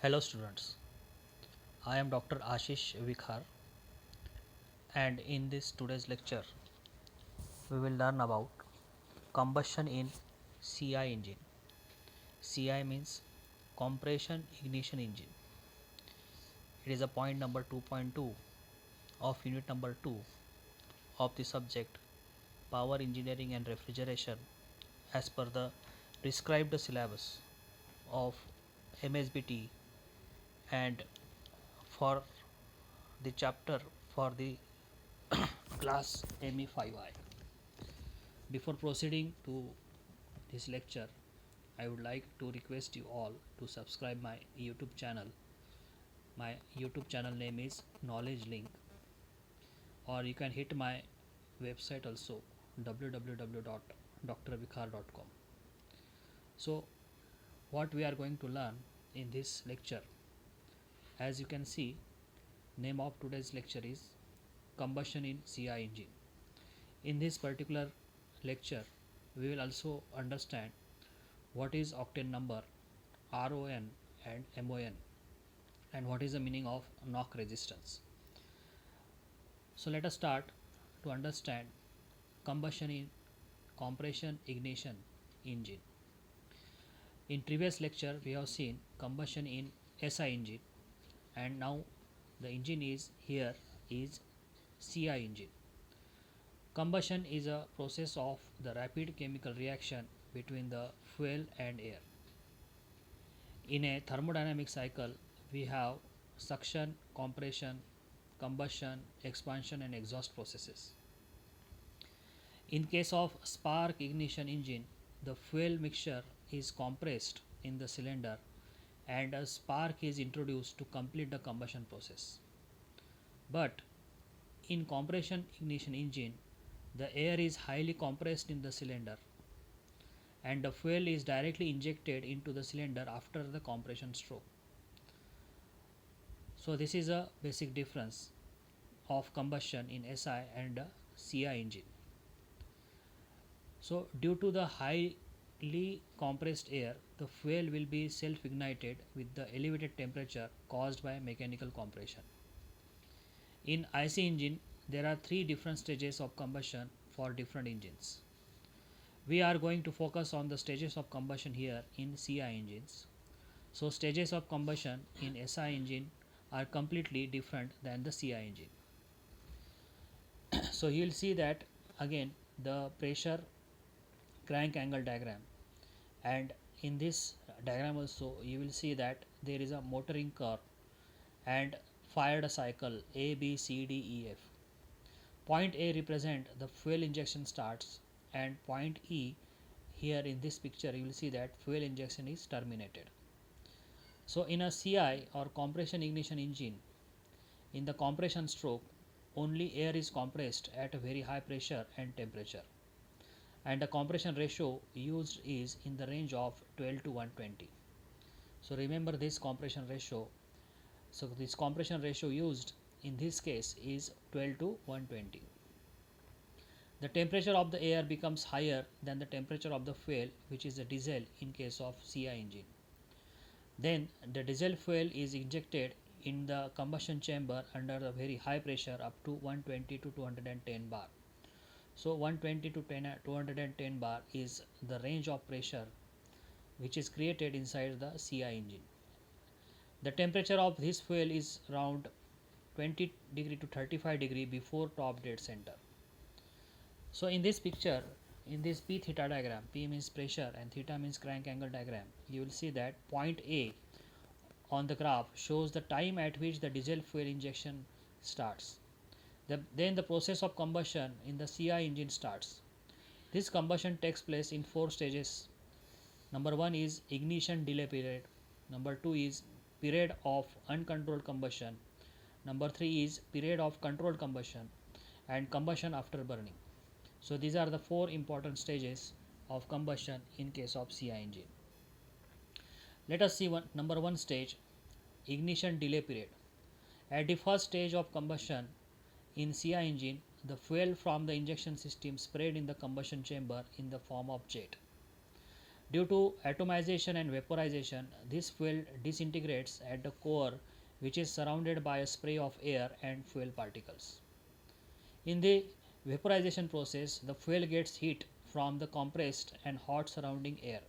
Hello students, I am Dr. Ashish Vikhar, and in this today's lecture we will learn about combustion in CI engine. CI means compression ignition engine. It is a point number 2.2 of unit number 2 of the subject power engineering and refrigeration as per the prescribed syllabus of MSBT and for the chapter for the class ME5I. Before proceeding to this lecture, I would like to request you all to subscribe my YouTube channel. My YouTube channel name is Knowledge Link, or you can hit my website also www.drvikhar.com. So, what we are going to learn in this lecture, as you can see, name of today's lecture is combustion in CI engine. In this particular lecture, we will also understand what is octane number, RON and MON, and what is the meaning of knock resistance. So let us start to understand combustion in compression ignition engine. In previous lecture we have seen combustion in SI engine, and now the engine is here is CI engine. Combustion is a process of the rapid chemical reaction between the fuel and air. In a thermodynamic cycle, we have suction, compression, combustion, expansion and exhaust processes. In case of spark ignition engine, the fuel mixture is compressed in the cylinder and a spark is introduced to complete the combustion process. But in compression ignition engine, the air is highly compressed in the cylinder and the fuel is directly injected into the cylinder after the compression stroke. So this is a basic difference of combustion in SI and CI engine. So due to the highly compressed air, the fuel will be self-ignited with the elevated temperature caused by mechanical compression. In IC engine, there are three different stages of combustion for different engines. We are going to focus on the stages of combustion here in CI engines. So stages of combustion in SI engine are completely different than the CI engine. So you will see that again the pressure crank angle diagram, and in this diagram also you will see that there is a motoring curve and fired cycle A, B, C, D, E, F. Point A represent the fuel injection starts, and point E, here in this picture you will see that fuel injection is terminated. So in a CI or compression ignition engine, in the compression stroke only air is compressed at a very high pressure and temperature, and the compression ratio used is in the range of 12 to 120. So remember this compression ratio. So this compression ratio used in this case is 12 to 120. The temperature of the air becomes higher than the temperature of the fuel, which is the diesel in case of CI engine. Then the diesel fuel is injected in the combustion chamber under a very high pressure up to 120 to 210 bar. So 120 to 210 bar is the range of pressure which is created inside the CI engine. The temperature of this fuel is around 20 degree to 35 degree before top dead center. So in this picture, in this P theta diagram, P means pressure and theta means crank angle diagram, you will see that point A on the graph shows the time at which the diesel fuel injection starts. Then the process of combustion in the CI engine starts. This combustion takes place in 4 stages. Number 1 is ignition delay period. Number 2 is period of uncontrolled combustion. Number 3 is period of controlled combustion, and combustion after burning. So these are the 4 important stages of combustion in case of CI engine. Let us see number 1 stage, ignition delay period. At the first stage of combustion in CI engine, the fuel from the injection system sprayed in the combustion chamber in the form of jet. Due to atomization and vaporization, this fuel disintegrates at the core, which is surrounded by a spray of air and fuel particles. In the vaporization process, the fuel gets heat from the compressed and hot surrounding air.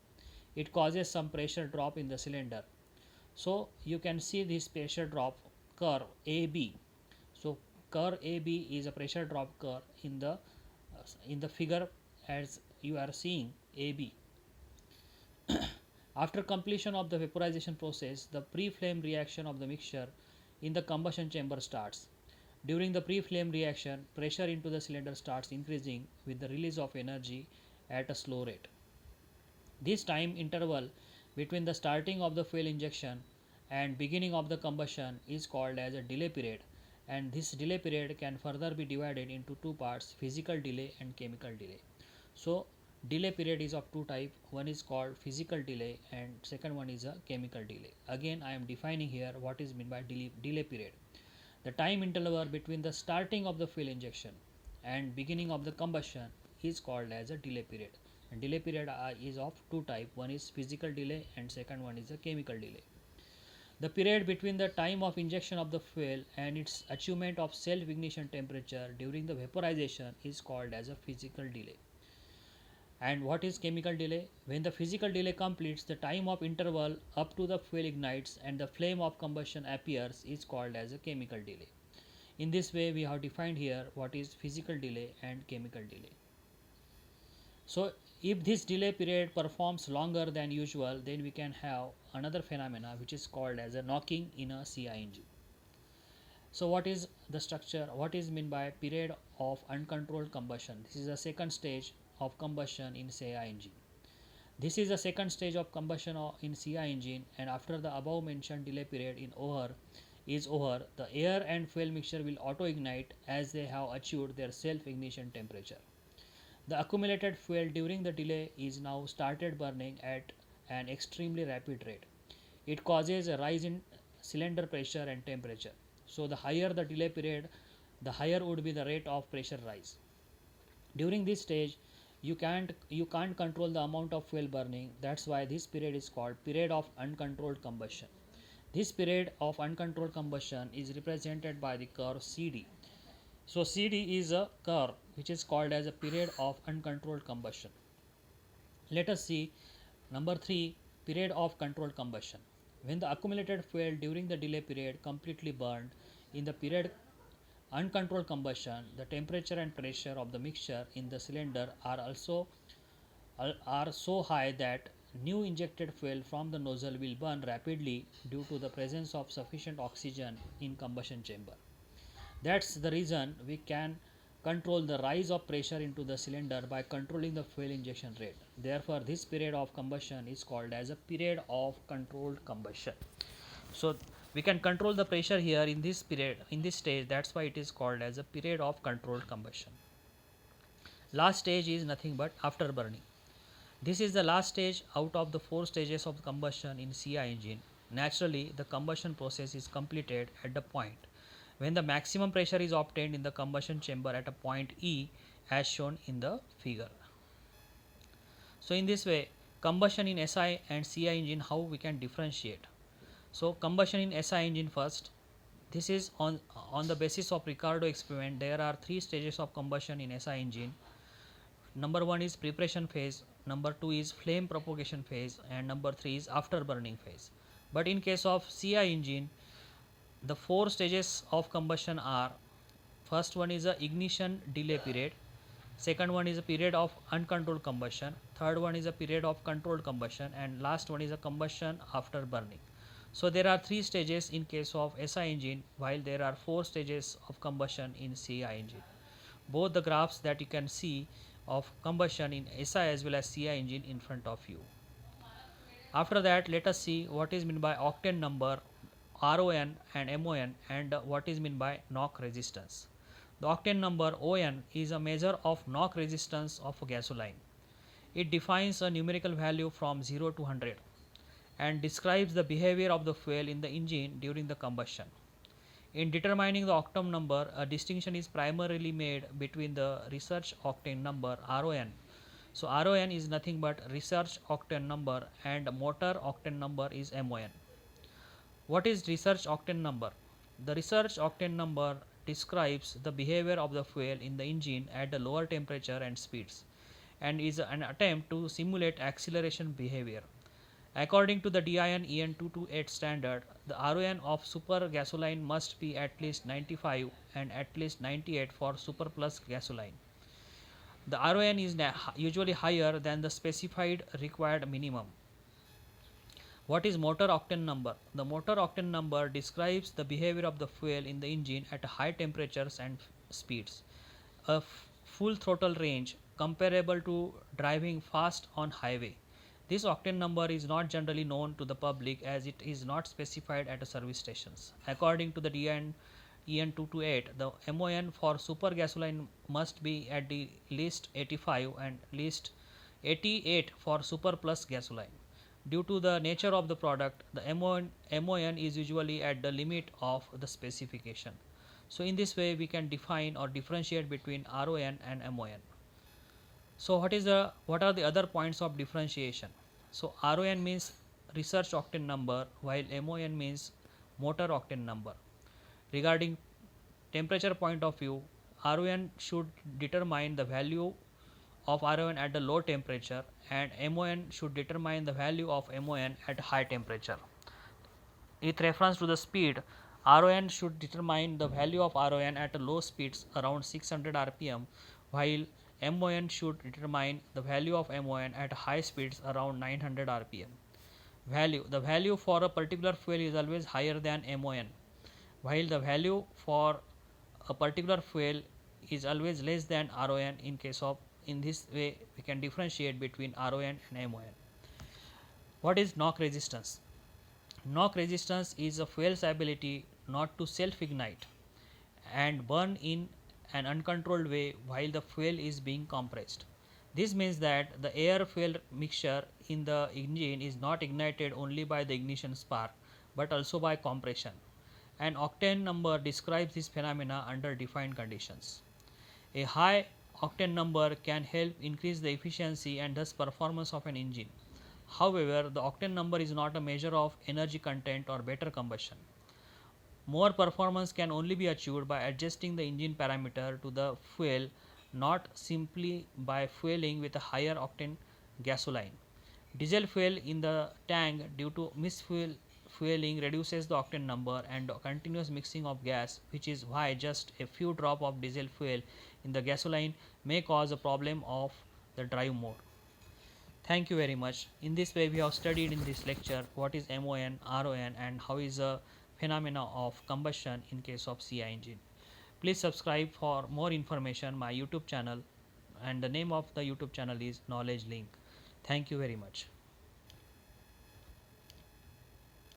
It causes some pressure drop in the cylinder. So you can see this pressure drop curve AB. So curve AB is a pressure drop curve in the figure as you are seeing AB. After completion of the vaporization process, the pre-flame reaction of the mixture in the combustion chamber starts. During the pre-flame reaction, pressure into the cylinder starts increasing with the release of energy at a slow rate. This time interval between the starting of the fuel injection and beginning of the combustion is called as a delay period, and this delay period can further be divided into two parts: physical delay and chemical delay. So delay period is of two type. One is called physical delay and second one is a chemical delay. Again I am defining here what is meant by delay period. The time interval between the starting of the fuel injection and beginning of the combustion is called as a delay period. And delay period is of two type. One is physical delay and second one is a chemical delay. The period between the time of injection of the fuel and its achievement of self-ignition temperature during the vaporization is called as a physical delay. And what is chemical delay? When the physical delay completes, the time of interval up to the fuel ignites and the flame of combustion appears is called as a chemical delay. In this way, we have defined here what is physical delay and chemical delay. So, if this delay period performs longer than usual, then we can have another phenomena which is called as a knocking in a CI engine. So, what is the structure? What is meant by period of uncontrolled combustion? This is the second stage of combustion in CI engine. This is the second stage of combustion in CI engine, and after the above mentioned delay period is over, the air and fuel mixture will auto ignite as they have achieved their self ignition temperature. The accumulated fuel during the delay is now started burning at an extremely rapid rate. It causes a rise in cylinder pressure and temperature. So the higher the delay period, the higher would be the rate of pressure rise. During this stage, you can't control the amount of fuel burning. That's why this period is called period of uncontrolled combustion. This period of uncontrolled combustion is represented by the curve CD. So CD is a curve which is called as a period of uncontrolled combustion. Let us see number 3, period of controlled combustion. When the accumulated fuel during the delay period completely burned in the period uncontrolled combustion, the temperature and pressure of the mixture in the cylinder are so high that new injected fuel from the nozzle will burn rapidly due to the presence of sufficient oxygen in combustion chamber. That's the reason we can control the rise of pressure into the cylinder by controlling the fuel injection rate. Therefore, this period of combustion is called as a period of controlled combustion. So we can control the pressure here in this period, in this stage. That's why it is called as a period of controlled combustion. Last stage is nothing but after burning. This is the last stage out of the 4 stages of combustion in CI engine. Naturally, the combustion process is completed at the point when the maximum pressure is obtained in the combustion chamber at a point E as shown in the figure. So in this way, combustion in SI and CI engine, how we can differentiate. So combustion in SI engine first. This is on the basis of Ricardo experiment. There are 3 stages of combustion in SI engine. Number 1 is preparation phase, number 2 is flame propagation phase, and number 3 is after burning phase. But in case of CI engine, the 4 stages of combustion are: first one is a ignition delay period, second one is a period of uncontrolled combustion, third one is a period of controlled combustion, and last one is a combustion after burning. So there are 3 stages in case of SI engine, while there are 4 stages of combustion in CI engine. Both the graphs that you can see of combustion in SI as well as CI engine in front of you. After that, let us see what is meant by octane number, RON and MON, and what is meant by knock resistance. The octane number ON is a measure of knock resistance of a gasoline. It defines a numerical value from 0 to 100 and describes the behavior of the fuel in the engine during the combustion. In determining the octane number, a distinction is primarily made between the research octane number RON, So RON is nothing but research octane number and motor octane number is MON. What is research octane number? The research octane number describes the behavior of the fuel in the engine at the lower temperature and speeds, and is an attempt to simulate acceleration behavior. According to the DIN EN 228 standard, the RON of super gasoline must be at least 95 and at least 98 for super plus gasoline. The RON is usually higher than the specified required minimum. What is motor octane number? The motor octane number describes the behavior of the fuel in the engine at high temperatures and speeds. A full throttle range comparable to driving fast on highway. This octane number is not generally known to the public as it is not specified at service stations. According to the DN EN 228, the MON for super gasoline must be at the least 85 and least 88 for super plus gasoline. Due to the nature of the product, the MON is usually at the limit of the specification. So in this way we can define or differentiate between RON and MON. So what are the other points of differentiation? So RON means research octane number while MON means motor octane number. Regarding temperature point of view, RON should determine the value of RON at the low temperature and MON should determine the value of MON at high temperature. With reference to the speed, RON should determine the value of RON at low speeds around 600 rpm while MON should determine the value of MON at high speeds around 900 rpm. The value for a particular fuel is always higher than MON while the value for a particular fuel is always less than RON. In this way we can differentiate between RON and MON. What is knock resistance? Knock resistance is a fuel's ability not to self-ignite and burn in an uncontrolled way while the fuel is being compressed. This means that the air-fuel mixture in the engine is not ignited only by the ignition spark but also by compression. An octane number describes this phenomena under defined conditions. A high octane number can help increase the efficiency and thus performance of an engine. However, the octane number is not a measure of energy content or better combustion. More performance can only be achieved by adjusting the engine parameter to the fuel, not simply by fueling with a higher octane gasoline. Diesel fuel in the tank due to misfueling reduces the octane number and continuous mixing of gas, which is why just a few drops of diesel fuel in the gasoline may cause a problem of the drive mode. Thank you very much. In this way we have studied in this lecture what is MON, RON and how is a phenomena of combustion in case of CI engine. Please subscribe for more information my YouTube channel, and the name of the YouTube channel is Knowledge Link. Thank you very much.